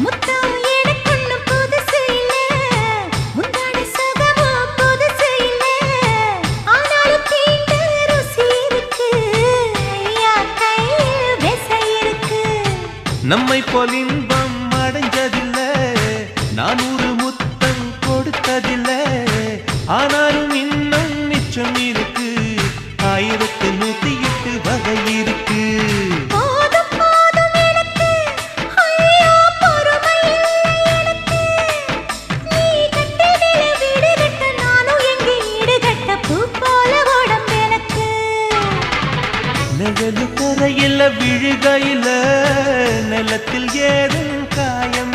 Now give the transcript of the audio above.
முத்தம் எனக்குன்னு புதுசு இல்ல, முந்தான சுகமும் புதுசு இல்ல. ஆனாலும் தீண்ட ருசி இருக்கு, ஐயா கையில் விசை இருக்கு. நம்மை போல் இன்பம் அடைஞ்சதில்ல, நான் ஒரு முத்தம் கொடுத்ததில்ல. ஆனாலும் இன்னும் மிச்சம் இருக்கு, 1108 வகை இருக்கு. போதும் போதும் எனக்கு, ஐயோ பொறுமை இல்லை எனக்கு. நீ கட்டினில வீடு கட்ட, நானும் எங்கே ஈடு கட்ட? பூ போல உடம்பு எனக்கு. நிழலு தரையில விழுகையில, நிலத்தில் ஏதும் காயம்